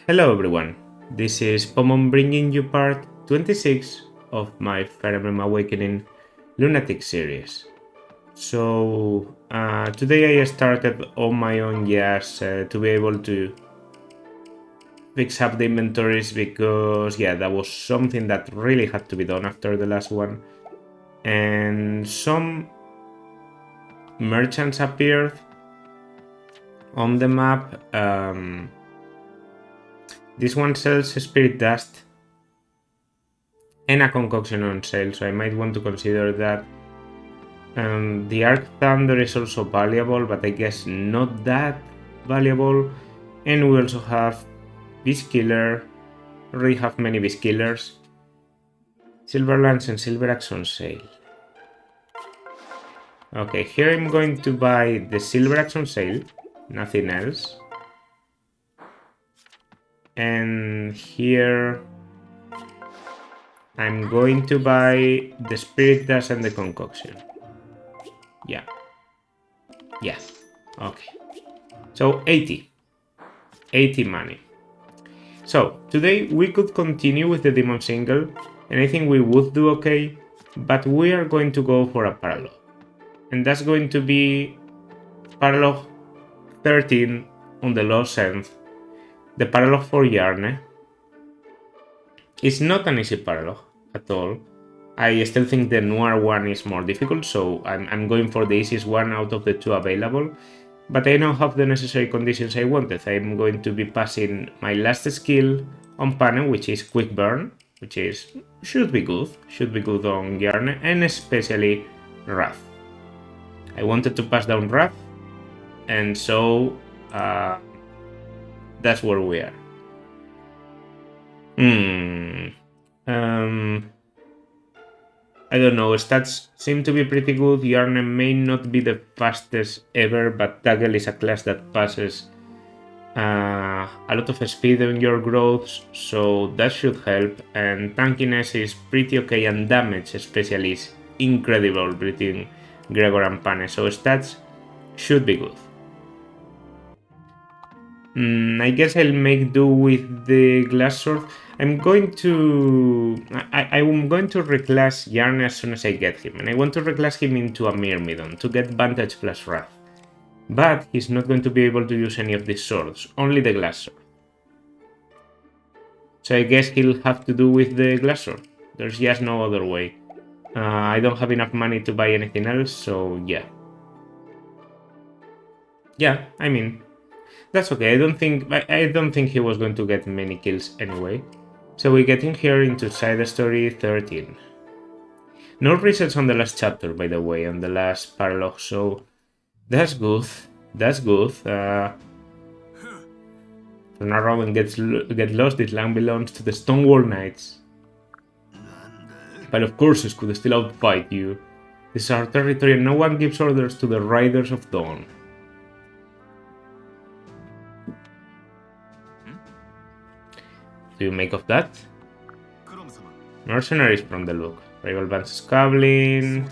Hello everyone, this is Pomon bringing you part 26 of my Fire Emblem Awakening Lunatic series. So today I started on my own to be able to fix up the inventories because that was something that really had to be done after the last one. And some merchants appeared on the map. This one sells spirit dust and a concoction on sale, so I might want to consider that. The Arc Thunder is also valuable, but I guess not that valuable. And we also have Beast Killer. We already have many Beast Killers. Silver Lance and Silver Axe on sale. Okay, here I'm going to buy the Silver Axe on sale, nothing else. And here I'm going to buy the Spirit Dust and the Concoction. Yeah. Okay. So 80 money. So today we could continue with the Demon Single, and I think we would do okay, but we are going to go for a paralogue. And that's going to be paralogue 13 on the Lost Sense, the paralogue for Yarne. It's not an easy paralogue at all. I still think the Noir one is more difficult, so I'm going for the easiest one out of the two available. But I now have the necessary conditions I wanted. I'm going to be passing my last skill on Pane, which is Quick Burn, which should be good on Yarne, and especially Wrath. I wanted to pass down Wrath, and so that's where we are. I don't know, stats seem to be pretty good. Yarne may not be the fastest ever, but Tagel is a class that passes a lot of speed on your growths, so that should help. And tankiness is pretty okay, and damage especially is incredible between Gregor and Pane, so stats should be good. I guess I'll make do with the glass sword. I'm going to reclass Yarne as soon as I get him, and I want to reclass him into a Myrmidon to get Vantage plus Wrath. But he's not going to be able to use any of these swords, only the glass sword. So I guess he'll have to do with the glass sword. There's just no other way. I don't have enough money to buy anything else, so yeah. Yeah, I mean, that's okay. I don't think he was going to get many kills anyway. So we're getting here into side story 13. No resets on the last chapter, by the way, on the last paralogue, so that's good. Turn around and get lost. This land belongs to the Stonewall Knights. A pile of courses could still outfight you. This is our territory and no one gives orders to the Riders of Dawn. Do you make of that? Mercenaries from the look. Rival bands scabbling,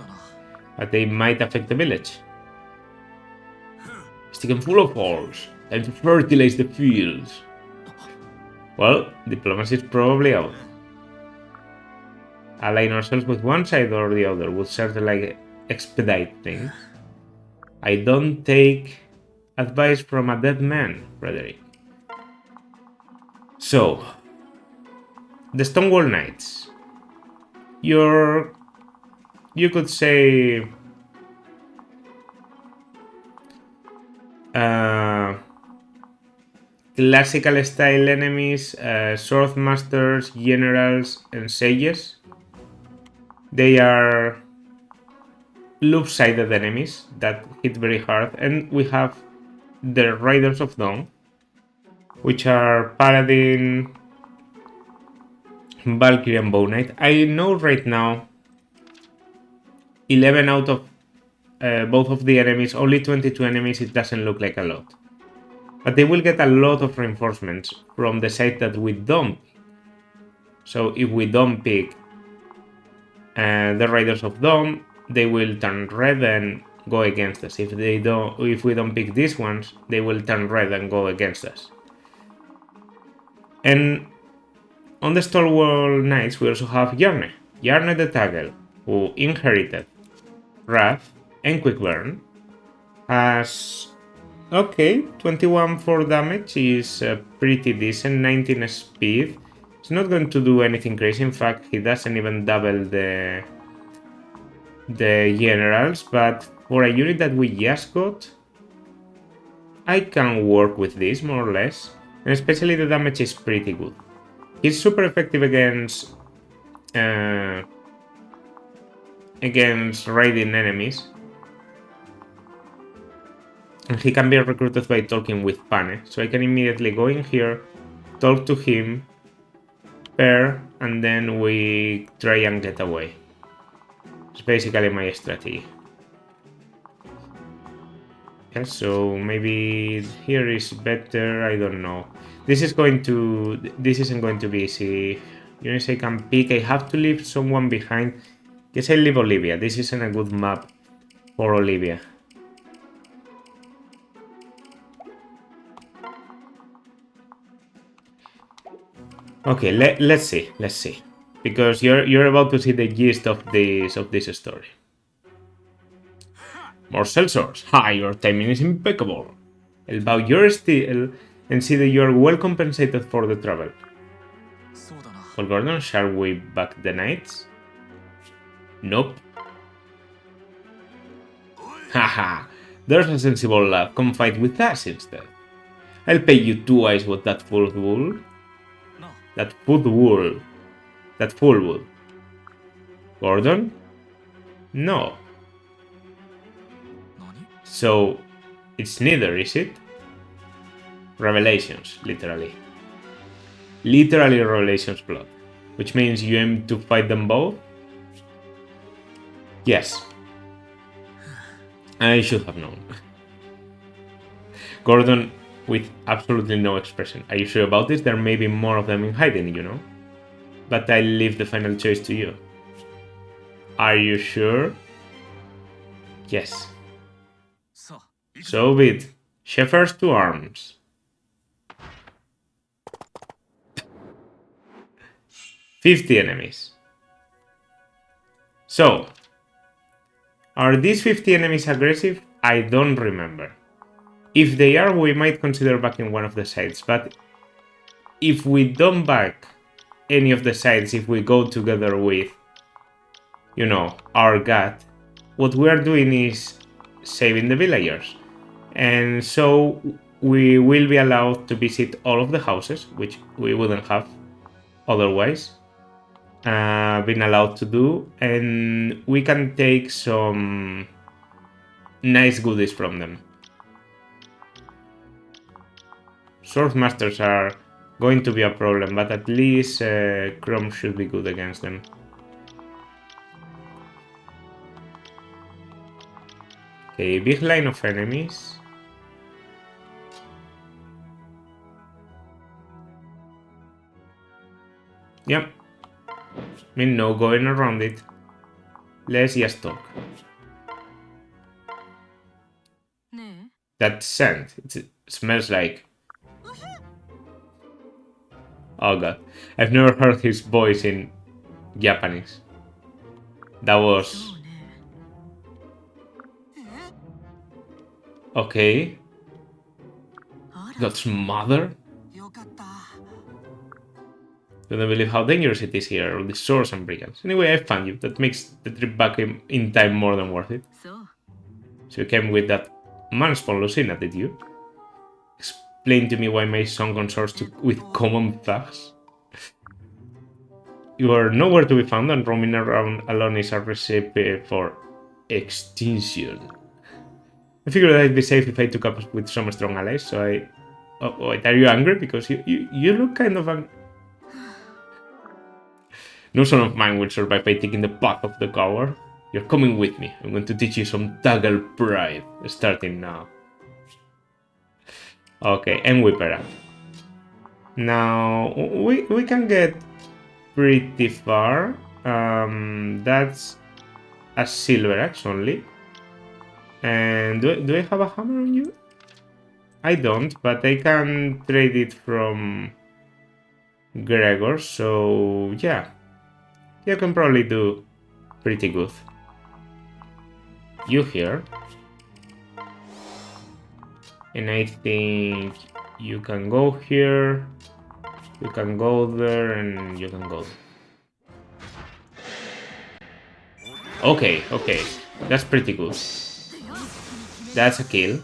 but they might affect the village. Sticking full of holes. Time to fertilize the fields. Well, diplomacy is probably out. Align ourselves with one side or the other would certainly expedite things. I don't take advice from a dead man, Frederick. So, the Stonewall Knights. You could say classical style enemies, swordmasters, generals, and sages. They are loop-sided enemies that hit very hard, and we have the Riders of Dawn, which are Paladin, Valkyrie, and Bow Knight. I know right now 11 out of both of the enemies, only 22 enemies, it doesn't look like a lot. But they will get a lot of reinforcements from the side that we don't. So if we don't pick the Riders of Dawn, they will turn red and go against us. If we don't pick these ones, they will turn red and go against us. And on the Stalwart Knights we also have Yarne the Taggle, who inherited Wrath and Quick Burn, has okay, 21 for damage is pretty decent, 19 speed. It's not going to do anything crazy, in fact he doesn't even double the generals, but for a unit that we just got, I can work with this more or less, and especially the damage is pretty good. He's super effective against raiding enemies, and he can be recruited by talking with Pane, so I can immediately go in here, talk to him, pair, and then we try and get away. It's basically my strategy. Yeah, so maybe here is better, I don't know. This isn't going to be easy. Units I can pick, I have to leave someone behind. Guess I leave Olivia. This isn't a good map for Olivia. Okay, let's see. Because you're about to see the gist of this story. More sellswords. Ha, your timing is impeccable. I'll bow your steel and see that you are well compensated for the travel. Well, Gordon, shall we back the knights? Nope. Haha, there's a sensible lad. Come fight with us instead. I'll pay you twice what that fool wool. That fool wool. Gordon? No. So, it's neither, is it? Revelations, literally. Literally Revelations plot. Which means you aim to fight them both? Yes. I should have known. Gordon, with absolutely no expression. Are you sure about this? There may be more of them in hiding, you know? But I leave the final choice to you. Are you sure? Yes. So be it. Shepherds to arms. "50 enemies. So, are these 50 enemies aggressive? I don't remember. If they are, we might consider backing one of the sides, but if we don't back any of the sides, if we go together with, you know, our gut, what we are doing is saving the villagers. And so we will be allowed to visit all of the houses, which we wouldn't have otherwise been allowed to do, and we can take some nice goodies from them. Swordmasters are going to be a problem, but at least Chrome should be good against them. Okay, big line of enemies. Yep. I mean, no going around it. Let's just talk. That scent, it smells like... Oh god. I've never heard his voice in Japanese. That was... Okay. God's mother? Couldn't believe how dangerous it is here, all these swords and brigands. Anyway, I found you. That makes the trip back in time more than worth it. So you came with that manspawn Lucina, did you? Explain to me why my son consorts with common thugs. You are nowhere to be found, and roaming around alone is a recipe for extinction. I figured I'd be safe if I took up with some strong allies, so I... Oh, wait, are you angry? Because you look kind of angry. No son of mine will survive by taking the path of the coward. You're coming with me. I'm going to teach you some Taggle pride, starting now. Okay, and whip it up. Now, we can get pretty far. That's a silver axe only. And do I have a hammer on you? I don't, but I can trade it from Gregor, so yeah, you can probably do pretty good. You here, and I think you can go here, you can go there, and you can go there. Okay, okay, that's pretty good. That's a kill.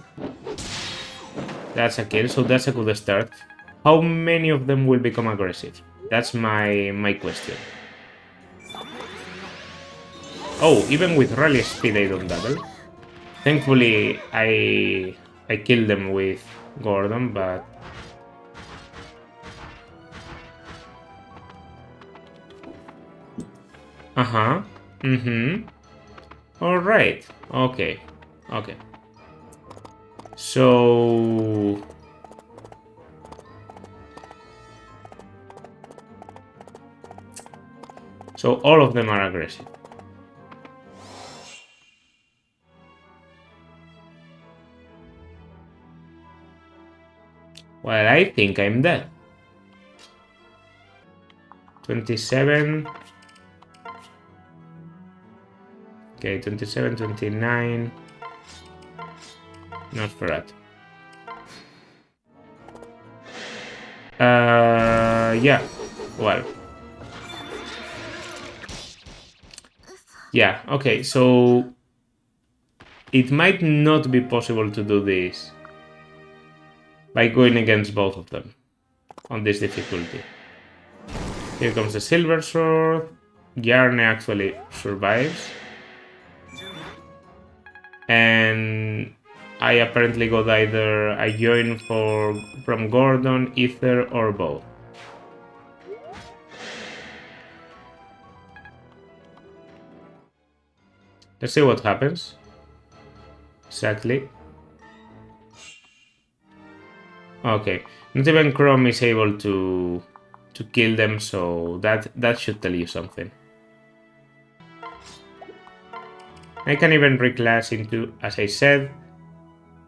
That's a kill, so that's a good start. How many of them will become aggressive? That's my question. Oh, even with rally speed I don't double. Thankfully I killed them with Gordon, but uh-huh. Mm-hmm. Alright. Okay. Okay. So all of them are aggressive. Well, I think I'm dead. 27. Okay, 27, 29. Not for that. Yeah. Well. Yeah, okay, so it might not be possible to do this by going against both of them on this difficulty. Here comes the Silver Sword. Yarne actually survives. And I apparently got either a join from Gordon, Ether, or both. Let's see what happens. Exactly. Okay. Not even Chrome is able to kill them, so that should tell you something. I can even reclass into, as I said,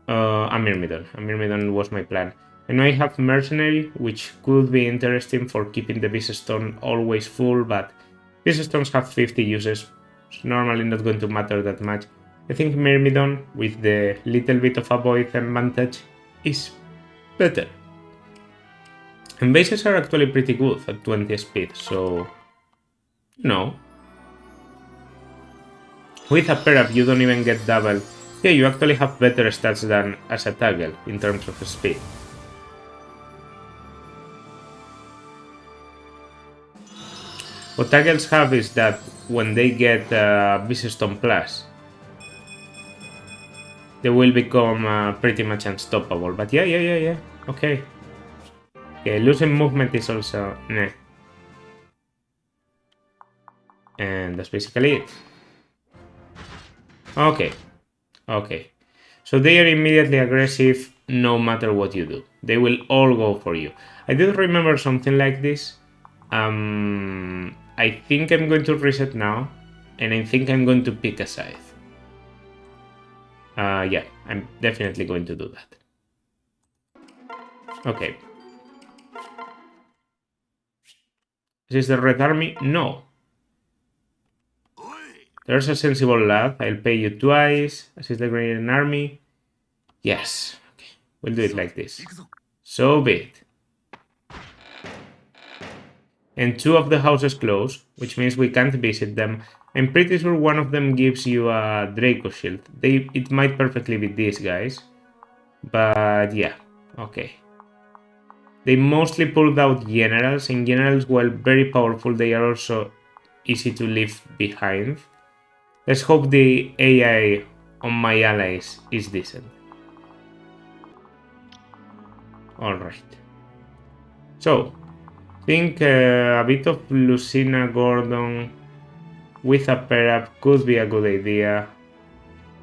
a Myrmidon. A Myrmidon was my plan. And I have Mercenary, which could be interesting for keeping the Beast Stone always full, but Beast Stones have 50 uses. It's normally not going to matter that much. I think Myrmidon, with the little bit of a voice advantage, is better. And bases are actually pretty good at 20 speed, so no. With a pair up, you don't even get double. Yeah, you actually have better stats than as a Toggle in terms of speed. What Toggles have is that when they get Beast Stone Plus, they will become pretty much unstoppable. But yeah. Okay. Okay, losing movement is also meh. And that's basically it. Okay. Okay. So they are immediately aggressive no matter what you do. They will all go for you. I did remember something like this. I think I'm going to reset now. And I think I'm going to pick a scythe. Yeah, I'm definitely going to do that. Okay. Is this the Red Army? No. There's a sensible lad. I'll pay you twice. Assist the Green Army. Yes. Okay. We'll do it like this. So be it. And two of the houses close, which means we can't visit them. I'm pretty sure one of them gives you a Draco Shield. It might perfectly be these guys. But yeah. Okay. They mostly pulled out generals, and generals, while very powerful, they are also easy to leave behind. Let's hope the AI on my allies is decent. Alright. So, I think a bit of Lucina Gordon with a pair up could be a good idea.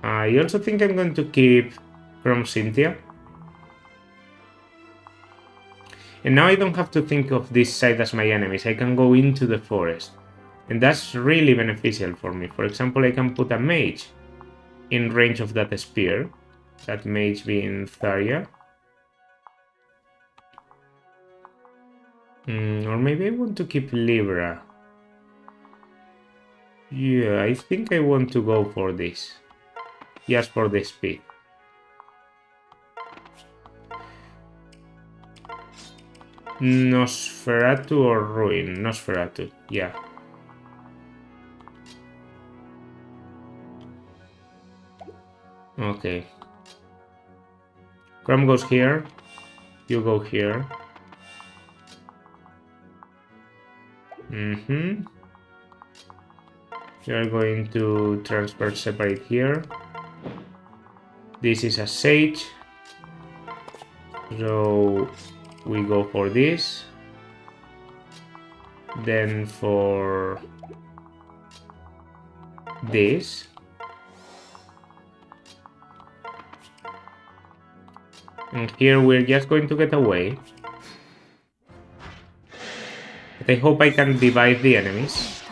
I also think I'm going to keep Chrome Cynthia. And now I don't have to think of this side as my enemies. I can go into the forest. And that's really beneficial for me. For example, I can put a mage in range of that spear. That mage being Tharia. Or maybe I want to keep Libra. Yeah, I think I want to go for this. Just for the speed. Nosferatu or Ruin? Nosferatu, yeah. Okay. Chrome goes here. You go here. You are going to transfer separate here. This is a Sage. So we go for this. Then for this. And here we're just going to get away. But I hope I can divide the enemies.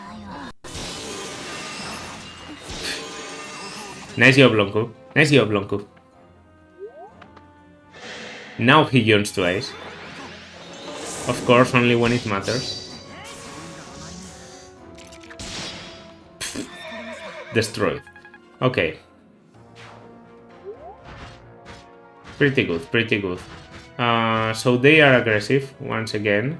Nice job, Blanco. Nice job, Blanco. Now he yawns twice. Of course, only when it matters. Destroyed. Okay. Pretty good, pretty good. So they are aggressive, once again.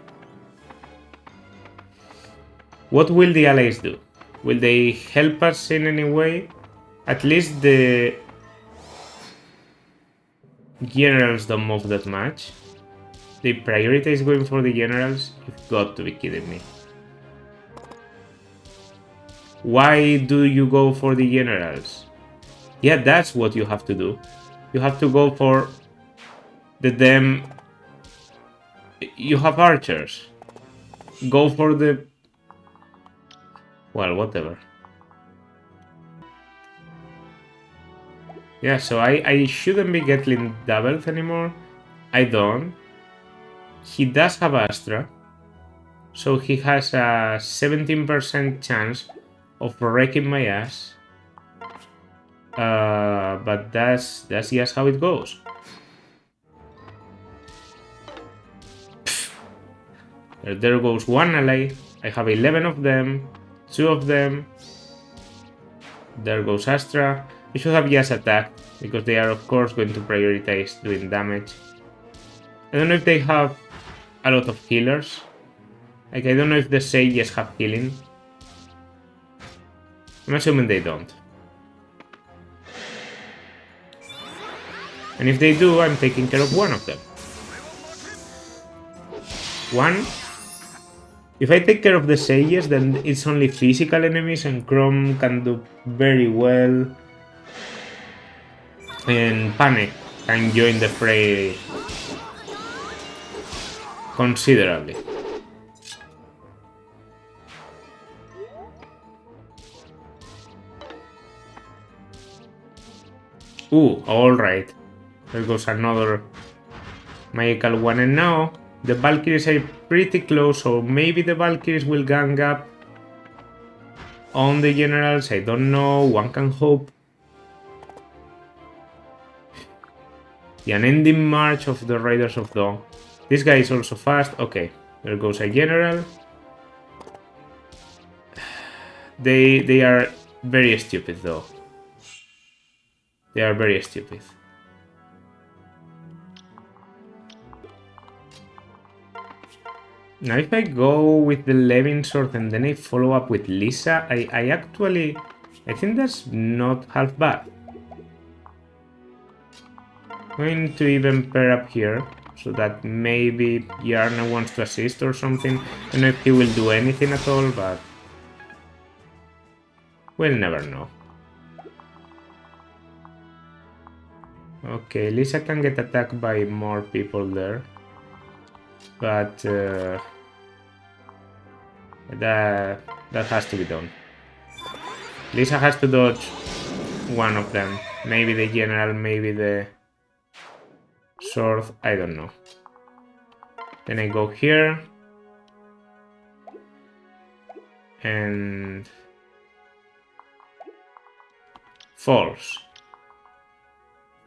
What will the allies do? Will they help us in any way? At least the generals don't move that much. They prioritize going for the generals? You've got to be kidding me. Why do you go for the generals? Yeah, that's what you have to do. You have to go for them. You have archers. Go for the... Well, whatever. Yeah, so I shouldn't be getting doubles anymore. I don't. He does have Astra. So he has a 17% chance of wrecking my ass. But that's just how it goes. There goes one ally. I have 11 of them. 2 of them. There goes Astra. I should have just attacked, because they are of course going to prioritize doing damage. I don't know if they have a lot of healers. Like, I don't know if the Sages have healing. I'm assuming they don't. And if they do, I'm taking care of one of them. One. If I take care of the Sages, then it's only physical enemies, and Chrome can do very well. And Panic can join the fray considerably. Ooh, alright. There goes another magical one, and now the Valkyries are pretty close, so maybe the Valkyries will gang up on the generals. I don't know, one can hope. The unending march of the Riders of Dawn. This guy is also fast. Okay, there goes a general. They are very stupid though. They are very stupid. Now if I go with the Levin sword and then I follow up with Lisa, I think that's not half bad. I'm going to even pair up here, so that maybe Yarna wants to assist or something. I don't know if he will do anything at all, but we'll never know. Okay, Lisa can get attacked by more people there, but that has to be done. Lisa has to dodge one of them. Maybe the general, maybe the sword, I don't know. Then I go here. And false.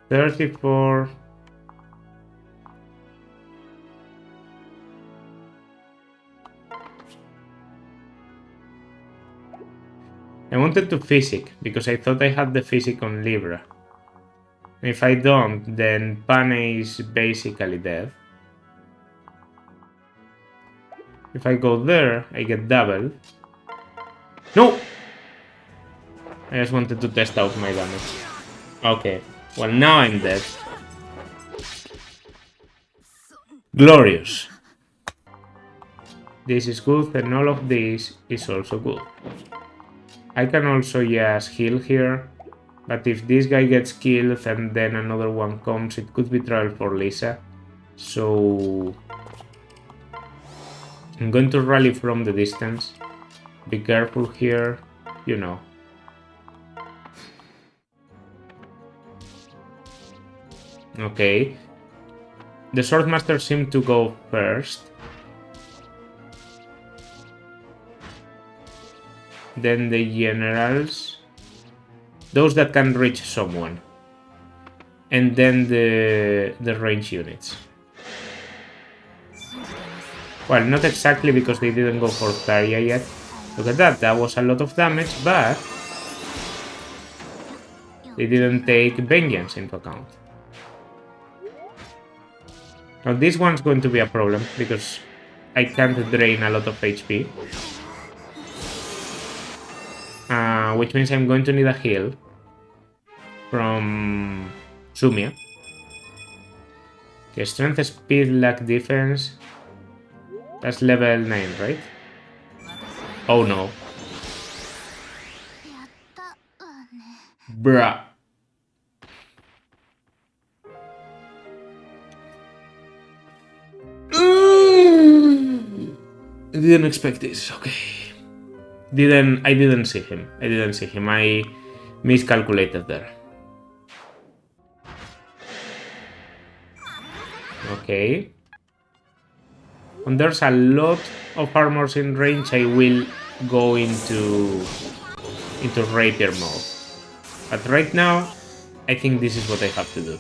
34. I wanted to physic, because I thought I had the physic on Libra. And if I don't, then Pane is basically dead. If I go there, I get double. No! I just wanted to test out my damage. Okay, well now I'm dead. Glorious. This is good, and all of this is also good. I can also just heal here, but if this guy gets killed and then another one comes, it could be trouble for Lisa. So I'm going to rally from the distance. Be careful here, you know. Okay. The Swordmaster seemed to go first. Then the generals. Those that can reach someone. And then the range units. Well, not exactly because they didn't go for Zarya yet. Look at that, that was a lot of damage, but they didn't take Vengeance into account. Now this one's going to be a problem, because I can't drain a lot of HP. Which means I'm going to need a heal from Sumia. Okay, strength, speed, luck, defense. That's level 9, right? Oh no. Bruh. I didn't expect this, okay. I didn't see him. I miscalculated there. Okay. When there's a lot of armors in range, I will go into rapier mode. But right now, I think this is what I have to do.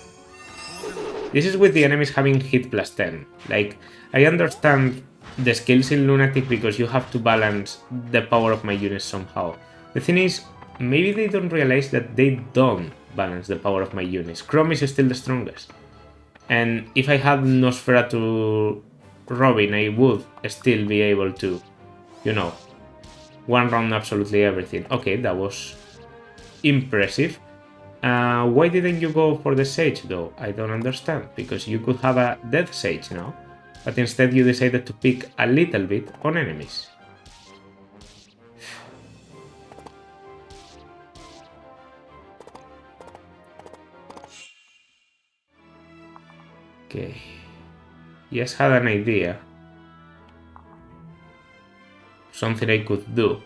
This is with the enemies having hit plus 10. Like, I understand the skills in Lunatic because you have to balance the power of my units somehow. The thing is, maybe they don't realize that they don't balance the power of my units. Chrome is still the strongest. And if I had Nosferatu Robin, I would still be able to, you know, one round absolutely everything. Okay, that was impressive. Why didn't you go for the Sage though? I don't understand, because you could have a Death Sage now, but instead you decided to pick a little bit on enemies. Okay. Yes, had an idea. Something I could do,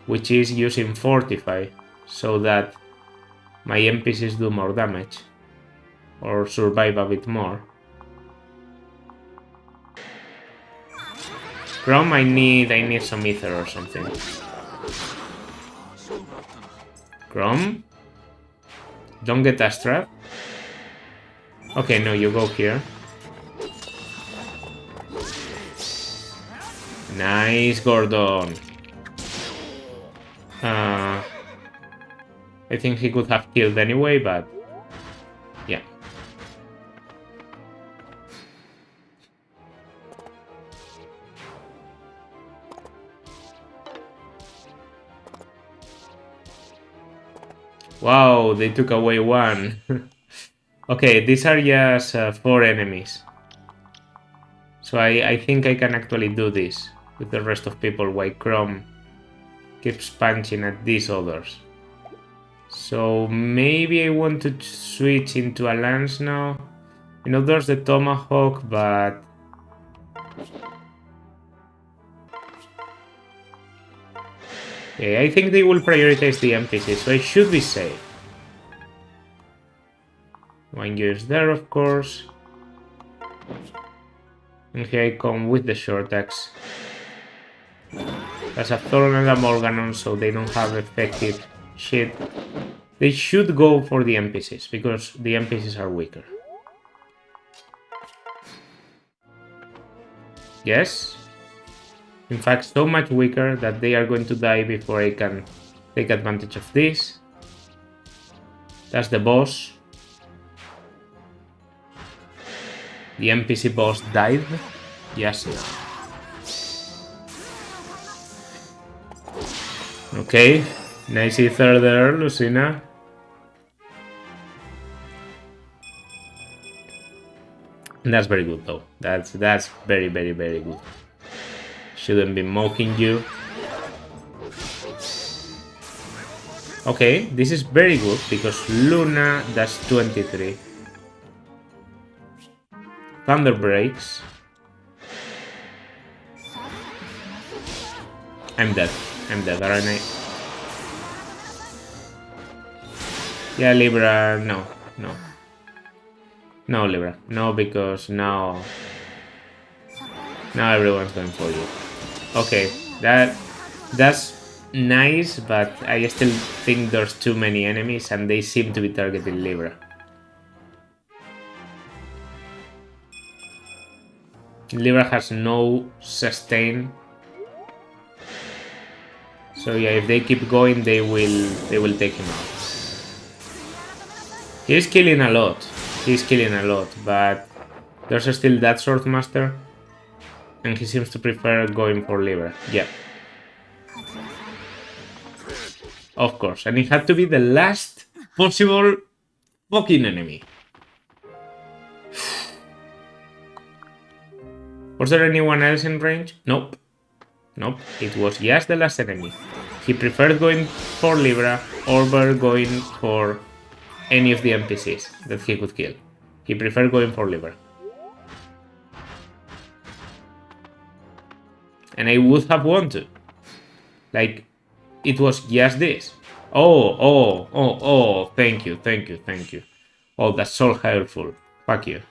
which is using Fortify so that my NPCs do more damage or survive a bit more. Chrome, I need some ether or something. Chrome? Don't get Astra. Okay, no, you go here. Nice, Gordon. I think he could have killed anyway, but yeah. Wow, they took away one. Okay, these are just 4 enemies. So I think I can actually do this with the rest of people while Chrome keeps punching at these others. So maybe I want to switch into a lance now. You know, there's the Tomahawk, but... Okay, I think they will prioritize the NPC, so I should be safe. One is there, of course. And here I come with the short axe. There's a Thorn and a Morganon, so they don't have effective shit. They should go for the NPCs, because the NPCs are weaker. Yes? In fact, so much weaker that they are going to die before I can Take advantage of this. That's the boss. The NPC boss died. Yes. Okay. Nice ether there, Lucina. That's very good though. That's very good. Shouldn't be mocking you. Okay, this is very good because Luna does 23. Thunder breaks. I'm dead, aren't I? Yeah, Libra, no. No, Libra, no, because now everyone's going for you. Okay, that's nice, but I still think there's too many enemies and they seem to be targeting Libra. Libra has no sustain. So yeah, if they keep going, they will take him out. He's killing a lot. But there's still that Swordmaster. And he seems to prefer going for Libra. Yeah. Of course. And it had to be the last possible fucking enemy. Was there anyone else in range? Nope. It was just the last enemy. He preferred going for Libra over going for any of the NPCs that he could kill. He preferred going for Libra. And I would have wanted. Like, it was just this. Oh, thank you. Oh, that's so helpful. Fuck you.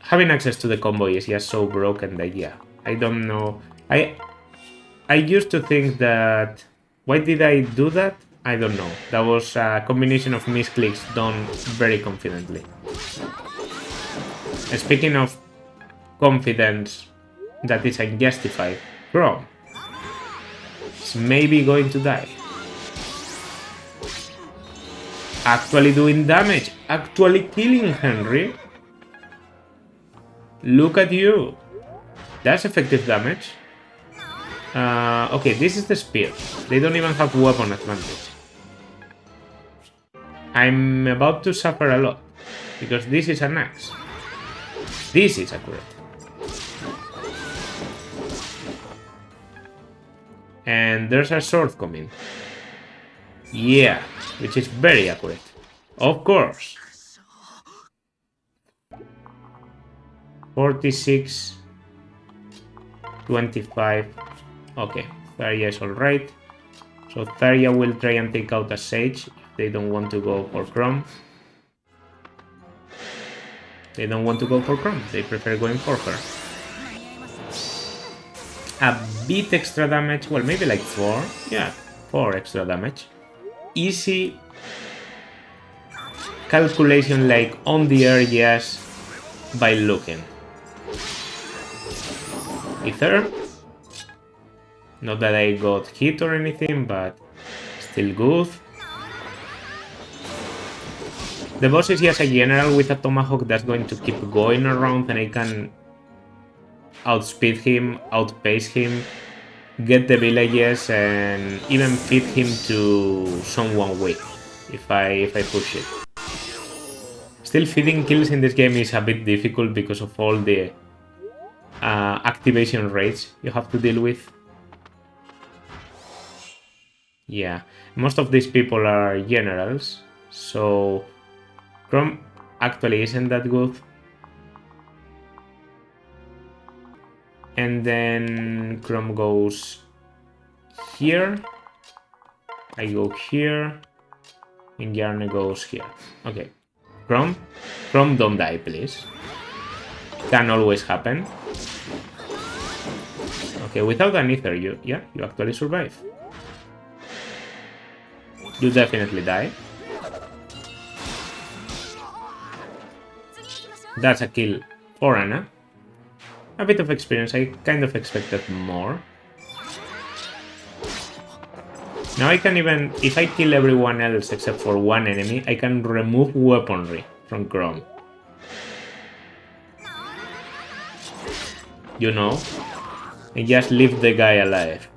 Having access to the combo is just so broken that, yeah, I don't know. I used to think that... Why did I do that? I don't know. That was a combination of misclicks done very confidently. Speaking of confidence that is unjustified, Chrome is maybe going to die. Actually doing damage. Actually killing Henry. Look at you. That's effective damage. Okay, this is the spear. They don't even have weapon advantage. I'm about to suffer a lot. Because this is an axe. This is accurate. And there's a sword coming. Yeah, which is very accurate. Of course. 46, 25. Okay, Tharia is alright. So Tharia will try and take out a Sage if they don't want to go for Chrome. They don't want to go for Chrome, they prefer going for her. A bit extra damage, well, maybe like 4. Yeah, 4 extra damage. Easy calculation, like on the air, yes, by looking. Ether. Not that I got hit or anything, but still good. The boss is just a general with a tomahawk that's going to keep going around, and I can outspeed him, outpace him, get the villages, and even feed him to someone weak if I push it. Still, feeding kills in this game is a bit difficult because of all the activation rates you have to deal with. Yeah, most of these people are generals, so Chrome actually isn't that good. And then Chrome goes here, I go here, and Yarne goes here. Okay, Chrome, don't die, please. Can always happen. Okay, without an ether, you actually survive. You definitely die. That's a kill for Anna. A bit of experience, I kind of expected more. Now I can even, if I kill everyone else except for one enemy, I can remove weaponry from Chrome. You know? And just leave the guy alive.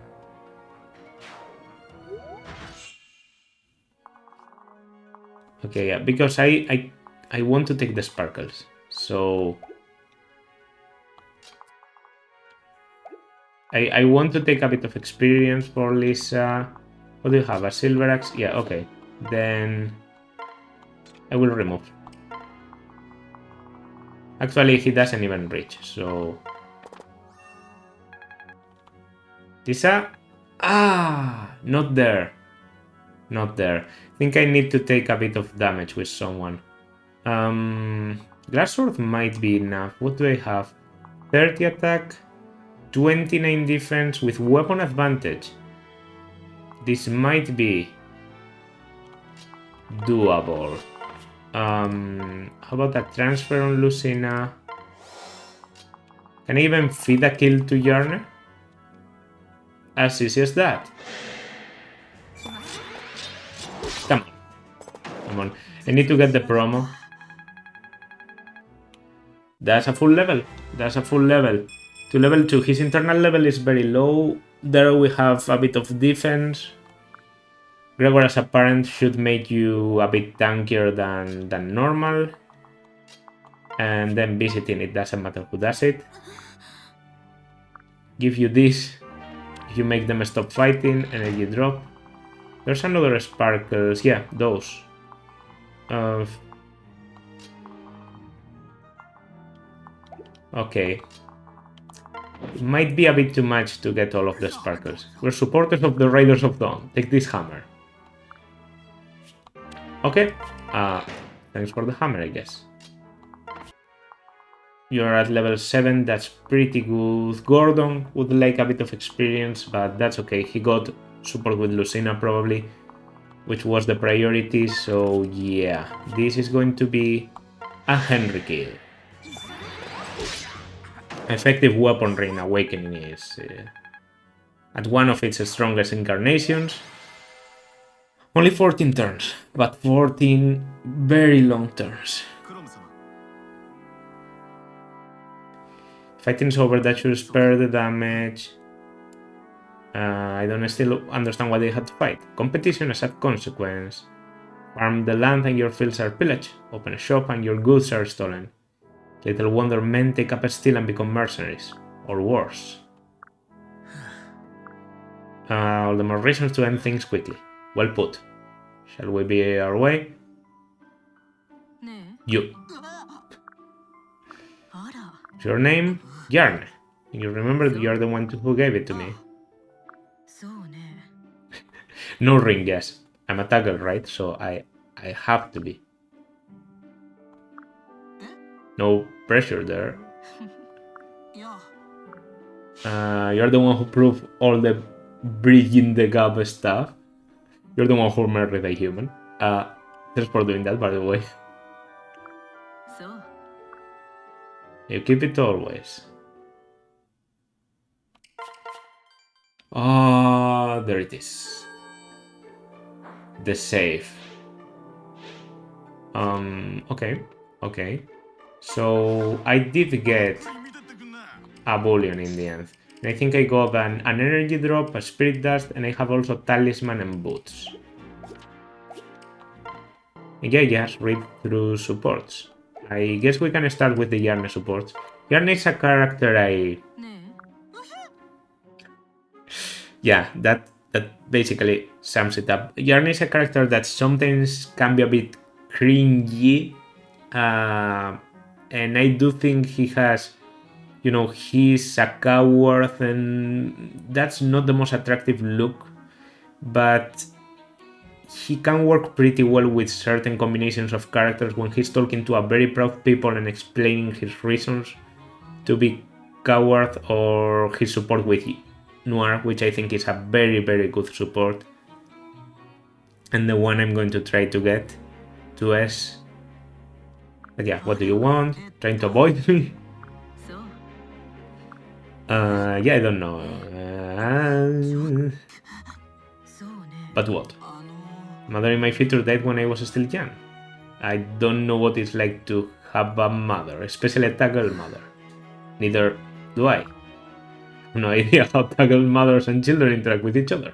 Okay, yeah, because I want to take the sparkles. So I want to take a bit of experience for Lisa. What do you have? A silver axe? Yeah, okay. Then I will remove. Actually, he doesn't even reach, so... Lisa? Ah! Not there. Not there. I think I need to take a bit of damage with someone. Glass Sword might be enough. What do I have? 30 attack, 29 defense with weapon advantage. This might be doable. How about a transfer on Lucina? Can I even feed a kill to Yarne? As easy as that. Come on. Come on. I need to get the promo. That's a full level. That's a full level. To level 2. His internal level is very low. There we have a bit of defense. Gregor as a parent should make you a bit tankier than normal. And then visiting, it doesn't matter who does it. Give you this. If you make them stop fighting, energy drop. There's another sparkles. Yeah, those. Okay. It might be a bit too much to get all of the sparkles. We're supporters of the Raiders of Dawn. Take this hammer. Okay. Thanks for the hammer, I guess. You're at level 7, that's pretty good. Gordon would like a bit of experience, but that's okay. He got support with Lucina probably, which was the priority, so yeah. This is going to be a Henry kill. Effective weaponry in Awakening is at one of its strongest incarnations. Only 14 turns, but 14 very long turns. Fighting's over, that should spare the damage. I don't still understand why they had to fight. Competition is a consequence. Farm the land and your fields are pillaged. Open a shop and your goods are stolen. Little wonder men take up a steel and become mercenaries. Or worse. All the more reasons to end things quickly. Well put. Shall we be our way? You. What's your name? Yarn. You remember you're the one who gave it to me. No ring, yes. I'm a tagger, right? So I have to be. No pressure there. You're the one who proved all the bridging the gap stuff. You're the one who murdered a human. Thanks for doing that, by the way. You keep it always. Ah, there it is. The save. Okay. So I did get a bullion in the end. And I think I got an energy drop, a spirit dust, and I have also talisman and boots. And yeah, just read through supports. I guess we can start with the Yarne supports. Yarne is a character Yeah, that basically sums it up. Yarne is a character that sometimes can be a bit cringy. And I do think he has, he's a coward and that's not the most attractive look, but he can work pretty well with certain combinations of characters when he's talking to a very proud people and explaining his reasons to be coward, or his support with Noir, which I think is a very, very good support. And the one I'm going to try to get to S. But yeah, what do you want? Trying to avoid me? Yeah, I don't know. But what? Mother in my future died when I was still young. I don't know what it's like to have a mother, especially a Toggle mother. Neither do I. No idea how Toggle mothers and children interact with each other.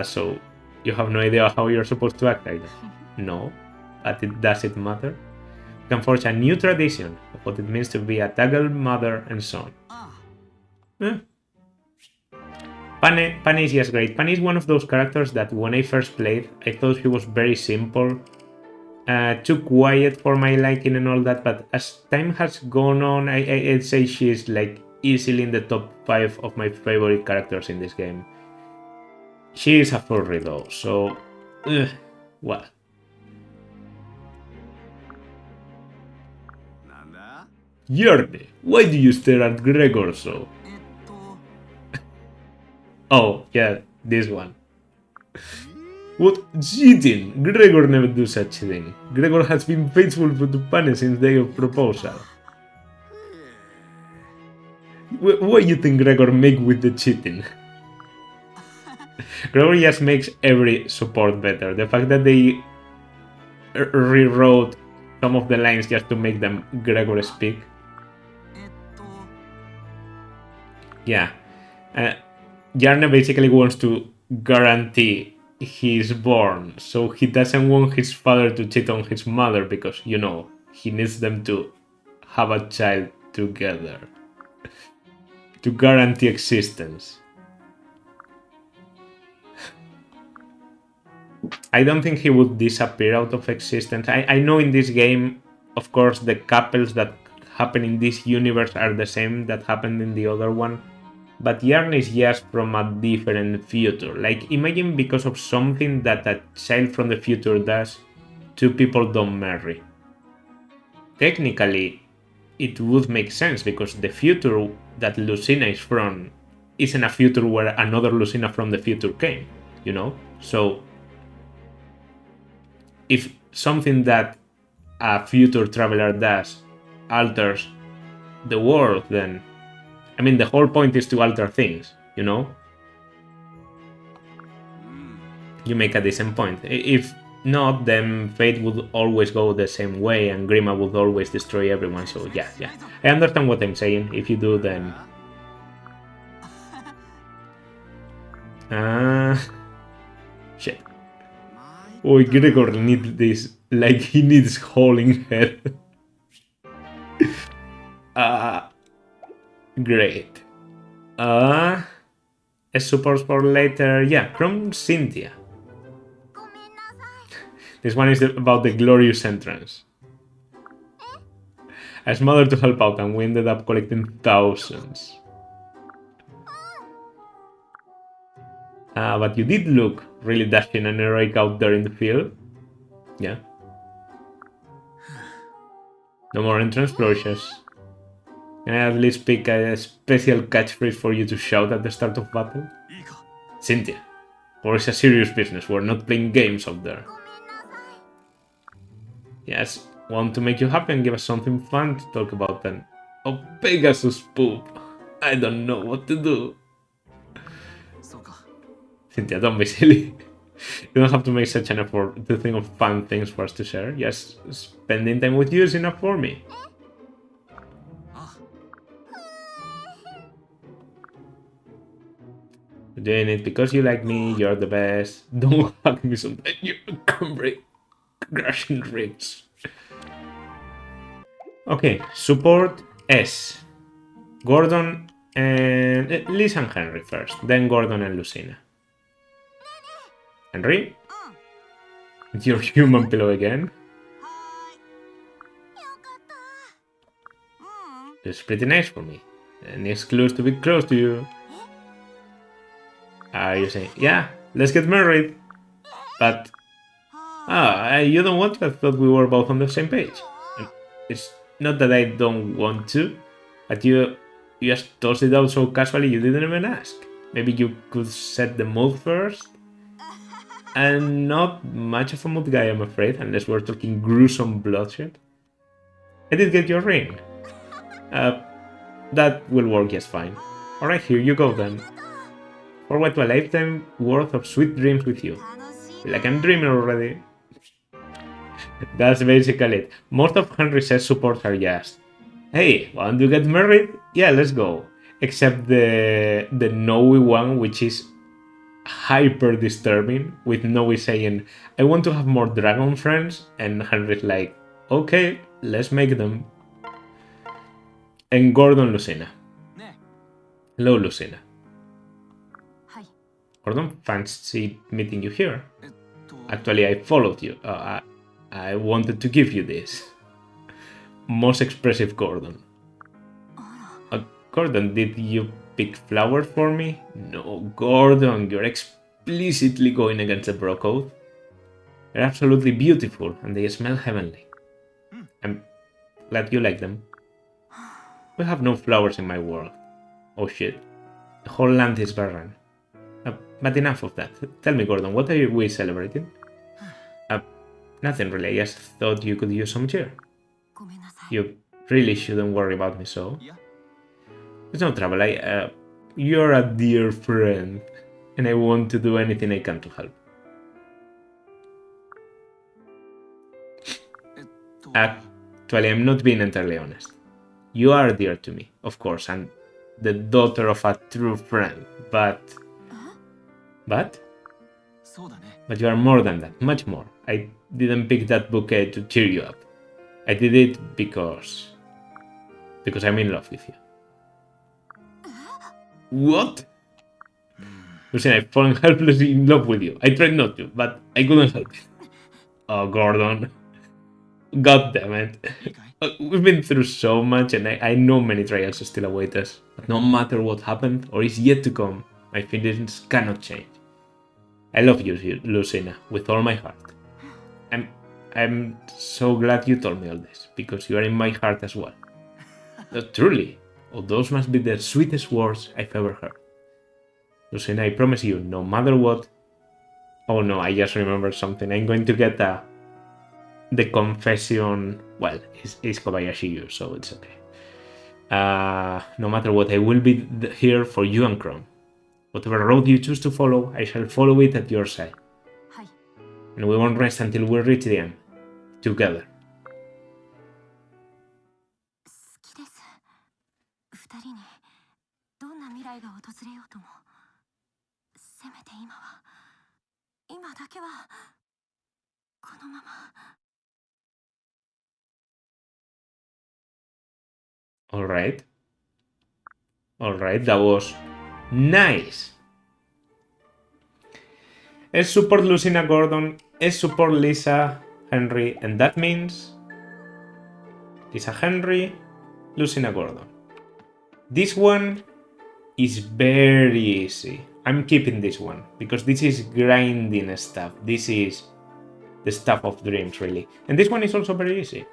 So you have no idea how you're supposed to act either. No, but does it matter? You can forge a new tradition of what it means to be a Toggle mother and son. Pane is just great. Pane is one of those characters that when I first played, I thought he was very simple, too quiet for my liking and all that, but as time has gone on, I'd say she's like easily in the top 5 of my favorite characters in this game. She is a furry though, so... well. Yarny, why do you stare at Gregor so? Oh, yeah, this one. What? Cheating? Gregor never do such a thing. Gregor has been faithful to Pane since day of proposal. What do you think Gregor make with the cheating? Gregor just makes every support better. The fact that they rewrote some of the lines just to make them Gregor speak. Yeah. Yarny basically wants to guarantee he's born, so he doesn't want his father to cheat on his mother because, you know, he needs them to have a child together. To guarantee existence. I don't think he would disappear out of existence. I know in this game, of course, the couples that happen in this universe are the same that happened in the other one. But Yarny is just from a different future. Like, imagine because of something that a child from the future does, two people don't marry. Technically, it would make sense because the future that Lucina is from isn't a future where another Lucina from the future came, you know? So, if something that a future traveler does alters the world, then... I mean, the whole point is to alter things, you know? You make a decent point. If not, then fate would always go the same way and Grima would always destroy everyone, so yeah. I understand what I'm saying. If you do, then... shit. Oh, Gregor needs this, like he needs hauling head. Great. Supports for later. Yeah, from Cynthia. This one is about the glorious entrance. I smothered to help out and we ended up collecting thousands. But you did look really dashing and heroic out there in the field. Yeah. No more entrance closures. Can I at least pick a special catchphrase for you to shout at the start of battle? Cynthia, or it's a serious business, we're not playing games out there. Yes, want to make you happy and give us something fun to talk about then. Oh, Pegasus poop. I don't know what to do. Cynthia, don't be silly. You don't have to make such an effort to think of fun things for us to share. Just spending time with you is enough for me. Doing it because you like me, you're the best. Don't hug me sometimes, you can break crashing ribs. Okay, support S. Gordon and... Liz and Henry first, then Gordon and Lucina. Henry? It's your human pillow again? It's pretty nice for me. Any excuse to be close to you. Are you saying, yeah, let's get married? But... you don't want to? I thought we were both on the same page. It's not that I don't want to, but you just tossed it out so casually you didn't even ask. Maybe you could set the mood first? I'm not much of a mood guy, I'm afraid, unless we're talking gruesome bloodshed. I did get your ring. That will work just fine. Alright, here you go then. Forward to a lifetime worth of sweet dreams with you. Like I'm dreaming already. That's basically it. Most of Henry says supports are just, hey, want to get married? Yeah, let's go. Except the Noe one, which is hyper disturbing, with Noe saying, I want to have more dragon friends, and Henry's like, okay, let's make them. And Gordon Lucina. Hello, Lucina. Gordon, fancy meeting you here. Actually, I followed you. I wanted to give you this. Most expressive Gordon. Gordon, did you pick flowers for me? No, Gordon, you're explicitly going against the bro code. They're absolutely beautiful and they smell heavenly. I'm glad you like them. We have no flowers in my world. Oh shit. The whole land is barren. But enough of that. Tell me, Gordon, what are we celebrating? Nothing really. I just thought you could use some cheer. You really shouldn't worry about me so. It's no trouble. You're a dear friend, and I want to do anything I can to help. Actually, I'm not being entirely honest. You are dear to me, of course, and the daughter of a true friend, but you are more than that, much more. I didn't pick that bouquet to cheer you up. I did it because I'm in love with you. What? Listen, I've fallen helplessly in love with you. I tried not to, but I couldn't help it. Oh, Gordon. God damn it. We've been through so much, and I know many trials still await us. But no matter what happened or is yet to come, my feelings cannot change. I love you, Lucina, with all my heart. I'm so glad you told me all this, because you are in my heart as well. Truly, those must be the sweetest words I've ever heard. Lucina, I promise you, no matter what... Oh no, I just remembered something. I'm going to get the confession... Well, it's Kobayashi Yu, so it's okay. No matter what, I will be here for you and Chrome. Whatever road you choose to follow, I shall follow it at your side. And we won't rest until we reach the end. Together. Alright, that was nice. Es support Lucina Gordon, es support Lisa Henry, and that means Lisa Henry, Lucina Gordon. This one is very easy. I'm keeping this one because this is grinding stuff. This is the stuff of dreams, really. And this one is also very easy.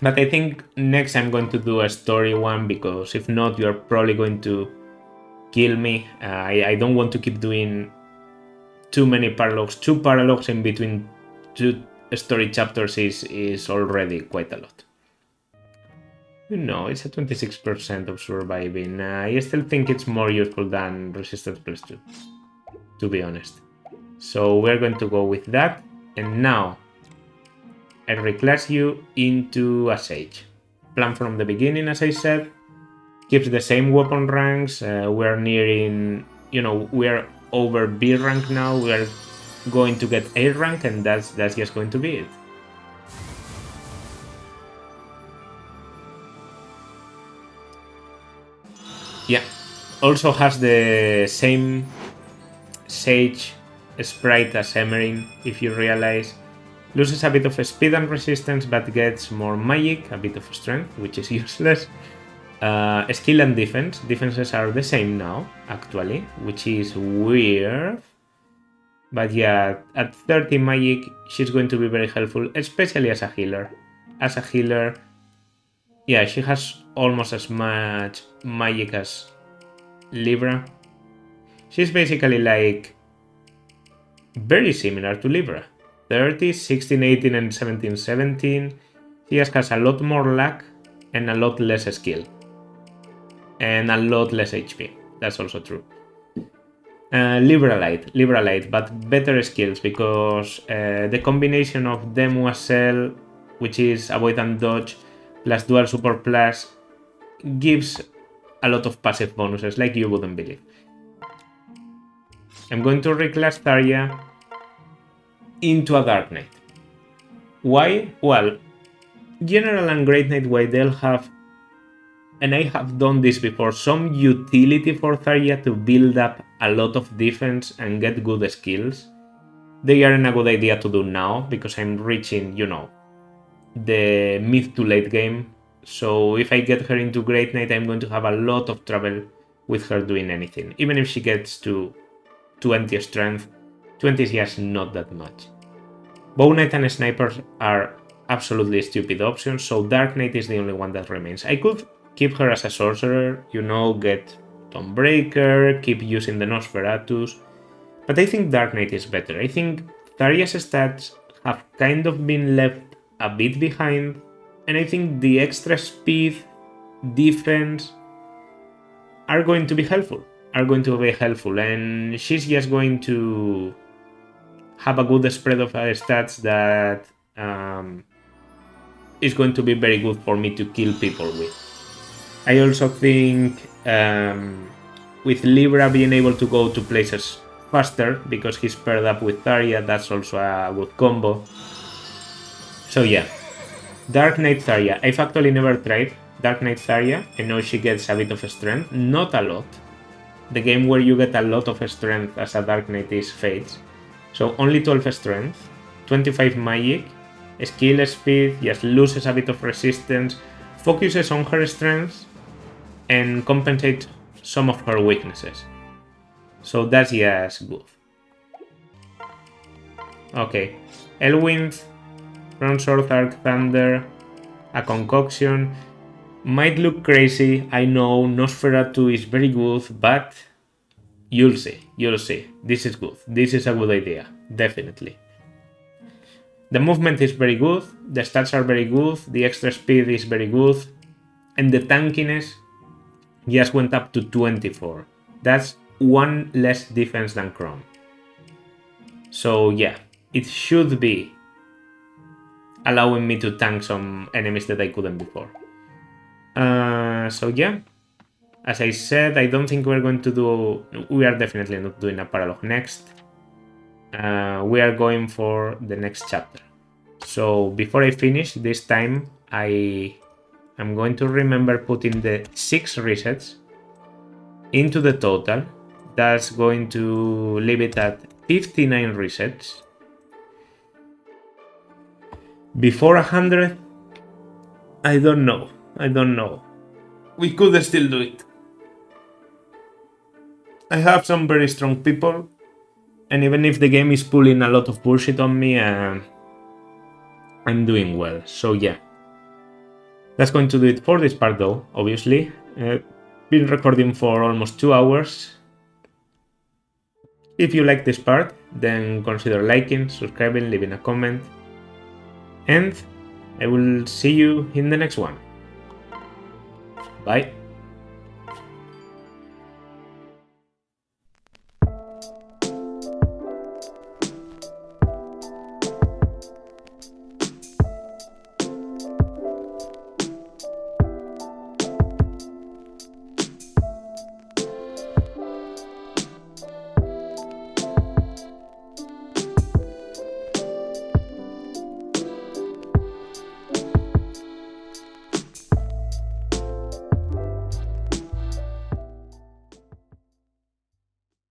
But I think next I'm going to do a story one, because if not, you're probably going to kill me. I don't want to keep doing too many paralogs. 2 paralogs in between 2 story chapters is already quite a lot. No, it's a 26% of surviving. I still think it's more useful than Resistance +2, to be honest. So we're going to go with that. And now I reclass you into a Sage. Plan from the beginning, as I said. Keeps the same weapon ranks. We're nearing, we're over B rank now. We're going to get A rank, and that's just going to be it. Yeah, also has the same Sage sprite as Emerin, if you realize. Loses a bit of speed and resistance, but gets more magic, a bit of strength, which is useless. Skill and defense. Defenses are the same now, actually, which is weird. But yeah, at 30 magic, she's going to be very helpful, especially as a healer. As a healer, yeah, she has almost as much magic as Libra. She's basically like very similar to Libra. 30, 16, 18, and 17, 17. She just has a lot more luck and a lot less skill. And a lot less HP. That's also true. Liberalite, but better skills, because the combination of Demoiselle, which is avoid and dodge, plus dual support plus, gives a lot of passive bonuses, like you wouldn't believe. I'm going to reclass Zarya into a Dark Knight. Why? Well, General and Great Knight, why they'll have, and I have done this before, some utility for Zarya to build up a lot of defense and get good skills. They aren't a good idea to do now, because I'm reaching, the mid to late game. So if I get her into Great Knight, I'm going to have a lot of trouble with her doing anything. Even if she gets to 20 strength, 20 is just not that much. Bow Knight and Snipers are absolutely stupid options, so Dark Knight is the only one that remains. I could keep her as a sorcerer, get Dawnbreaker, keep using the Nosferatus, but I think Dark Knight is better. I think Zarya's stats have kind of been left a bit behind, and I think the extra speed, defense are going to be helpful. And she's just going to have a good spread of stats that is going to be very good for me to kill people with. I also think with Libra being able to go to places faster, because he's paired up with Zarya, that's also a good combo. So yeah, Dark Knight Zarya. I've actually never tried Dark Knight Zarya. I know she gets a bit of strength, not a lot. The game where you get a lot of strength as a Dark Knight is Fates. So only 12 strength, 25 magic, skill speed, just loses a bit of resistance, focuses on her strengths, and compensates some of her weaknesses. So that's just good. Okay, Elwynth, Bronze Sword, Arc Thunder, a concoction. Might look crazy, I know, Nosferatu is very good, but you'll see. This is good. This is a good idea, definitely. The movement is very good, the stats are very good, the extra speed is very good, and the tankiness just went up to 24. That's one less defense than Chrome. So yeah, it should be allowing me to tank some enemies that I couldn't before. So yeah, as I said, I don't think we are definitely not doing a paralog next. We are going for the next chapter. So before I finish, this time I'm going to remember putting the 6 resets into the total. That's going to leave it at 59 resets. Before 100, I don't know. We could still do it. I have some very strong people, and even if the game is pulling a lot of bullshit on me, I'm doing well. So yeah, that's going to do it for this part though, obviously. Been recording for almost 2 hours. If you like this part, then consider liking, subscribing, leaving a comment, and I will see you in the next one. Bye.